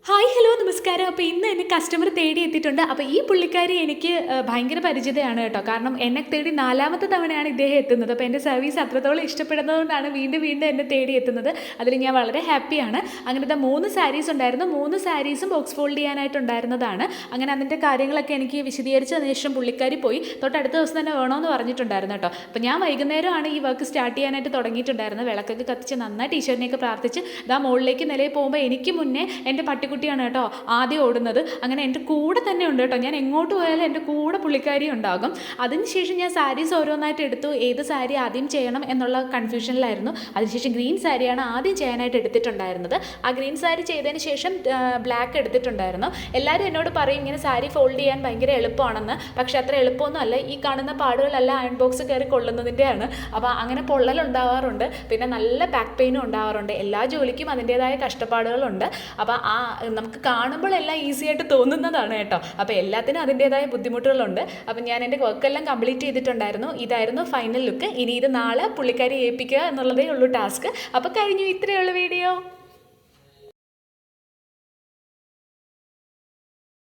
Hi hello നമസ്കാരം. അപ്പോൾ ഇന്ന് എന്നെ കസ്റ്റമർ തേടി എത്തിയിട്ടുണ്ട്. അപ്പോൾ ഈ പുള്ളിക്കാരി എനിക്ക് ഭയങ്കര പരിചിതയാണ് കേട്ടോ. കാരണം എന്നെ തേടി നാലാമത്തെ തവണയാണ് ഇദ്ദേഹം എത്തുന്നത്. അപ്പോൾ എൻ്റെ സർവീസ് അത്രത്തോളം ഇഷ്ടപ്പെടുന്നതുകൊണ്ടാണ് വീണ്ടും വീണ്ടും എന്നെ തേടി എത്തുന്നത്. അതിൽ ഞാൻ വളരെ ഹാപ്പിയാണ്. അങ്ങനത്തെ 3 സാരീസ് ഉണ്ടായിരുന്നു. 3 സാരീസും ബോക്സ് ഫോൾഡ് ചെയ്യാനായിട്ടുണ്ടായിരുന്നതാണ്. അങ്ങനെ അതിൻ്റെ കാര്യങ്ങളൊക്കെ എനിക്ക് വിശദീകരിച്ചതിന് ശേഷം പുള്ളിക്കാരി പോയി തൊട്ടടുത്ത ദിവസം തന്നെ വേണമെന്ന് പറഞ്ഞിട്ടുണ്ടായിരുന്നു കേട്ടോ. അപ്പോൾ ഞാൻ വൈകുന്നേരമാണ് ഈ വർക്ക് സ്റ്റാർട്ട് ചെയ്യാനായിട്ട് തുടങ്ങിയിട്ടുണ്ടായിരുന്നത്. വിളക്കൊക്കെ കത്തിച്ച് നന്നായിട്ട് ഈശ്വരനെയൊക്കെ പ്രാർത്ഥിച്ച് ഇതാ മുകളിലേക്ക് നിലയിൽ പോകുമ്പോൾ എനിക്ക് മുന്നേ എൻ്റെ പട്ടിക്കുട്ടിയാണ് കേട്ടോ ആദ്യം ഓടുന്നത്. അങ്ങനെ എൻ്റെ കൂടെ തന്നെ ഉണ്ട് കേട്ടോ. ഞാൻ എങ്ങോട്ട് പോയാലും എൻ്റെ കൂടെ പുള്ളിക്കാരി ഉണ്ടാകും. അതിനുശേഷം ഞാൻ സാരീസ് ഓരോന്നായിട്ട് എടുത്തു. ഏത് സാരി ആദ്യം ചെയ്യണം എന്നുള്ള കൺഫ്യൂഷനിലായിരുന്നു. അതിനുശേഷം ഗ്രീൻ സാരിയാണ് ആദ്യം ചെയ്യാനായിട്ട് എടുത്തിട്ടുണ്ടായിരുന്നത്. ആ ഗ്രീൻ സാരി ചെയ്തതിന് ശേഷം ബ്ലാക്ക് എടുത്തിട്ടുണ്ടായിരുന്നു. എല്ലാവരും എന്നോട് പറയും ഇങ്ങനെ സാരി ഫോൾഡ് ചെയ്യാൻ ഭയങ്കര എളുപ്പമാണെന്ന്. പക്ഷേ അത്ര എളുപ്പമൊന്നും അല്ല. ഈ കാണുന്ന പാടുകളെല്ലാം അയൺ ബോക്സ് കയറി കൊള്ളുന്നതിൻ്റെയാണ്. അപ്പോൾ അങ്ങനെ പൊള്ളലുണ്ടാവാറുണ്ട്. പിന്നെ നല്ല ബാക്ക് പെയിനും ഉണ്ടാവാറുണ്ട്. എല്ലാ ജോലിക്കും അതിൻ്റേതായ കഷ്ടപ്പാടുകളുണ്ട്. അപ്പോൾ നമുക്ക് കാണുമ്പോൾ എല്ലാം ഈസി ആയിട്ട് തോന്നുന്നതാണ് കേട്ടോ. അപ്പോൾ എല്ലാത്തിനും അതിൻ്റേതായ ബുദ്ധിമുട്ടുകളുണ്ട്. അപ്പം ഞാൻ എൻ്റെ വർക്കെല്ലാം കംപ്ലീറ്റ് ചെയ്തിട്ടുണ്ടായിരുന്നു. ഇതായിരുന്നു ഫൈനൽ ലുക്ക്. ഇനി ഇത് നാളെ പുള്ളിക്കാരി ഏൽപ്പിക്കുക എന്നുള്ളതേ ഉള്ളൂ ടാസ്ക്. അപ്പോൾ കഴിഞ്ഞു. ഇത്രയേ ഉള്ളൂ വീഡിയോ.